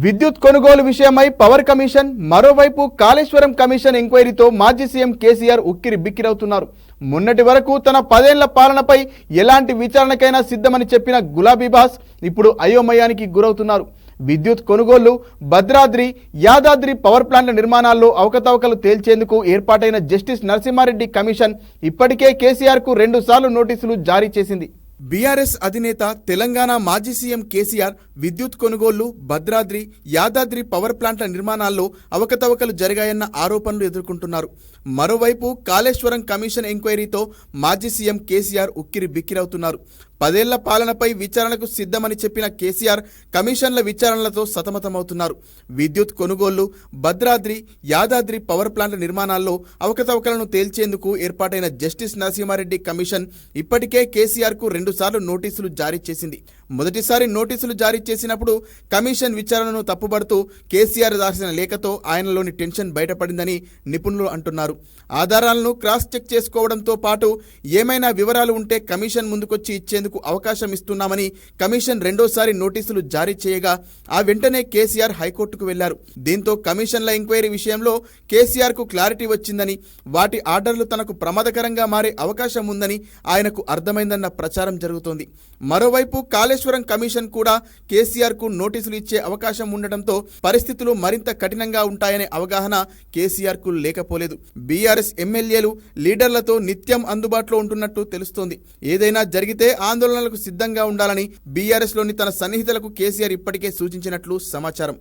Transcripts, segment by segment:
విద్యుత్ కొనుగోలు విషయమై పవర్ కమిషన్, మరోవైపు కాళేశ్వరం కమిషన్ ఎంక్వైరీతో మాజీ సీఎం కేసీఆర్ ఉక్కిరి బిక్కిరవుతున్నారు. మొన్నటి వరకు తన 10 ఏళ్ల పాలనపై ఎలాంటి విచారణకైనా సిద్ధమని చెప్పిన గులాబీబాస్ ఇప్పుడు అయోమయానికి గురవుతున్నారు. విద్యుత్ కొనుగోళ్లు, భద్రాద్రి, యాదాద్రి పవర్ ప్లాంట్ల నిర్మాణాల్లో అవకతవకలు తేల్చేందుకు ఏర్పాటైన జస్టిస్ నరసింహారెడ్డి కమిషన్ ఇప్పటికే కేసీఆర్కు 2 సార్లు నోటీసులు జారీ చేసింది. బీఆర్ఎస్ అధినేత, తెలంగాణ మాజీ సీఎం కేసీఆర్ విద్యుత్ కొనుగోళ్లు, భద్రాద్రి, యాదాద్రి పవర్ ప్లాంట్ల నిర్మాణాల్లో అవకతవకలు జరిగాయన్న ఆరోపణలు ఎదుర్కొంటున్నారు. మరోవైపు కాళేశ్వరం కమిషన్ ఎంక్వైరీతో మాజీ సీఎం కేసీఆర్ ఉక్కిరి బిక్కిరవుతున్నారు. 10 ఏళ్ల పాలనపై విచారణకు సిద్ధమని చెప్పిన కేసీఆర్ కమిషన్ల విచారణలతో సతమతమవుతున్నారు. విద్యుత్ కొనుగోళ్లు, భద్రాద్రి, యాదాద్రి పవర్ ప్లాంట్ల నిర్మాణాల్లో అవకతవకలను తేల్చేందుకు ఏర్పాటైన జస్టిస్ నరసింహారెడ్డి కమిషన్ ఇప్పటికే కేసీఆర్కు 2 సార్లు నోటీసులు జారీ చేసింది. మొదటిసారి నోటీసులు జారీ చేసినప్పుడు కమిషన్ విచారణను తప్పుబడుతూ కేసీఆర్ రాసిన లేఖతో ఆయనలోని టెన్షన్ బయటపడిందని నిపుణులు అంటున్నారు. ఆధారాలను క్రాస్ చెక్ చేసుకోవడంతో పాటు ఏమైనా వివరాలు ఉంటే కమిషన్ ముందుకొచ్చి ఇచ్చేందుకు అవకాశం ఇస్తున్నామని కమిషన్ 2సారి నోటీసులు జారీ చేయగా ఆ వెంటనే కేసీఆర్ హైకోర్టుకు వెళ్లారు. దీంతో కమిషన్ల ఎంక్వైరీ విషయంలో కేసీఆర్కు క్లారిటీ వచ్చిందని, వాటి ఆర్డర్లు తనకు ప్రమాదకరంగా మారే అవకాశం ఉందని ఆయనకు అర్థమైందన్న ప్రచారం జరుగుతోంది. మరోవైపు కాళేశ్వరం కమిషన్ కూడా కేసీఆర్కు నోటీసులు ఇచ్చే అవకాశం ఉండటంతో పరిస్థితులు మరింత కఠినంగా ఉంటాయనే అవగాహన కేసీఆర్కు లేకపోలేదు. బీఆర్ఎస్ ఎమ్మెల్యేలు, లీడర్లతో నిత్యం అందుబాటులో ఉంటున్నట్టు తెలుస్తోంది. ఏదైనా జరిగితే ఆందోళనలకు సిద్ధంగా ఉండాలని బీఆర్ఎస్లోని తన సన్నిహితులకు కేసీఆర్ ఇప్పటికే సూచించినట్లు సమాచారం.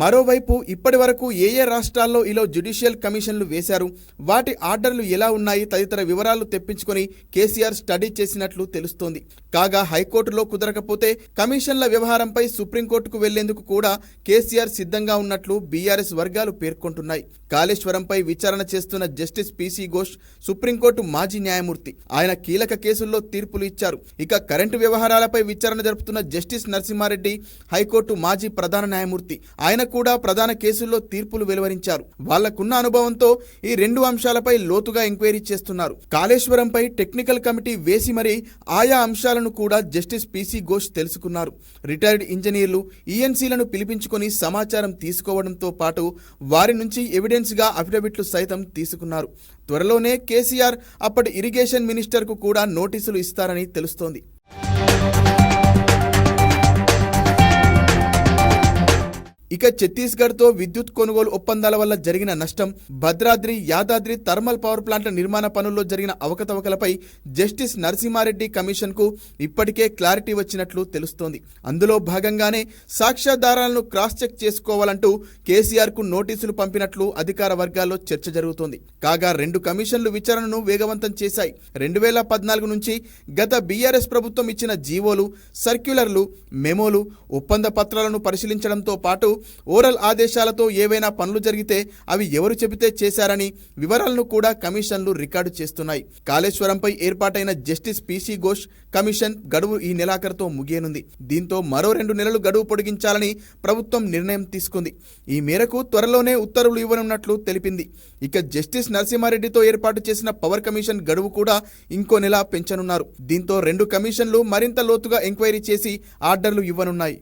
మరోవైపు ఇప్పటి వరకు ఏ రాష్ట్రాల్లో ఇలా జ్యుడిషియల్ కమిషన్లు వేశారు, వాటి ఆర్డర్లు ఎలా ఉన్నాయి తదితర వివరాలు తెప్పించుకొని కేసీఆర్ స్టడీ చేసినట్లు తెలుస్తోంది. కాగా హైకోర్టులో కుదరకపోతే కమిషన్ల వ్యవహారంపై సుప్రీంకోర్టుకు వెళ్లేందుకు కూడా కేసీఆర్ సిద్ధంగా ఉన్నట్లు బీఆర్ఎస్ వర్గాలు పేర్కొంటున్నాయి. కాళేశ్వరంపై విచారణ చేస్తున్న జస్టిస్ పీసీ ఘోష్ సుప్రీంకోర్టు మాజీ న్యాయమూర్తి. ఆయన కీలక కేసుల్లో తీర్పులు ఇచ్చారు. ఇక కరెంటు వ్యవహారాలపై విచారణ జరుపుతున్న జస్టిస్ నరసింహారెడ్డి హైకోర్టు మాజీ ప్రధాన న్యాయమూర్తి. ఆయన కూడా ప్రధాన కేసుల్లో తీర్పులు వెలువరించారు. వాళ్లకున్న అనుభవంతో ఈ 2 అంశాలపై లోతుగా ఎంక్వైరీ చేస్తున్నారు. కాళేశ్వరంపై టెక్నికల్ కమిటీ వేసి మరీ ఆయా అంశాలను కూడా జస్టిస్ పీసీ ఘోష్ తెలుసుకున్నారు. రిటైర్డ్ ఇంజనీర్లు, ఈఎన్సీలను పిలిపించుకొని సమాచారం తీసుకోవడంతో పాటు వారి నుంచి ఎవిడెన్స్గా అఫిడవిట్లు సైతం తీసుకున్నారు. త్వరలోనే కేసీఆర్ అప్పటి ఇరిగేషన్ మినిస్టర్కు కూడా నోటీసులు ఇస్తారని తెలుస్తోంది. ఇక ఛత్తీస్గఢ్తో విద్యుత్ కొనుగోలు ఒప్పందాల వల్ల జరిగిన నష్టం, భద్రాద్రి, యాదాద్రి థర్మల్ పవర్ ప్లాంట్ల నిర్మాణ పనుల్లో జరిగిన అవకతవకలపై జస్టిస్ నరసింహారెడ్డి కమిషన్కు ఇప్పటికే క్లారిటీ వచ్చినట్లు తెలుస్తోంది. అందులో భాగంగానే సాక్ష్యాధారాలను క్రాస్ చెక్ చేసుకోవాలంటూ కేసీఆర్కు నోటీసులు పంపినట్లు అధికార వర్గాల్లో చర్చ జరుగుతోంది. కాగా 2 కమిషన్లు విచారణను వేగవంతం చేశాయి. 2014 నుంచి గత బీఆర్ఎస్ ప్రభుత్వం ఇచ్చిన జీవోలు, సర్క్యులర్లు, మెమోలు, ఒప్పంద పత్రాలను పరిశీలించడంతో పాటు ఓరల్ ఆదేశాలతో ఏవైనా పనులు జరిగితే అవి ఎవరు చెబితే చేశారని వివరాలను కూడా కమిషన్లు రికార్డు చేస్తున్నాయి. కాళేశ్వరంపై ఏర్పాటైన జస్టిస్ పీసీ ఘోష్ కమిషన్ గడువు ఈ నెలాఖరుతో ముగియనుంది. దీంతో మరో 2 నెలలు గడువు పొడిగించాలని ప్రభుత్వం నిర్ణయం తీసుకుంది. ఈ మేరకు త్వరలోనే ఉత్తర్వులు ఇవ్వనున్నట్లు తెలిపింది. ఇక జస్టిస్ నరసింహారెడ్డితో ఏర్పాటు చేసిన పవర్ కమిషన్ గడువు కూడా ఇంకో నెల పెంచనున్నారు. దీంతో 2 కమిషన్లు మరింత లోతుగా ఎంక్వైరీ చేసి ఆర్డర్లు ఇవ్వనున్నాయి.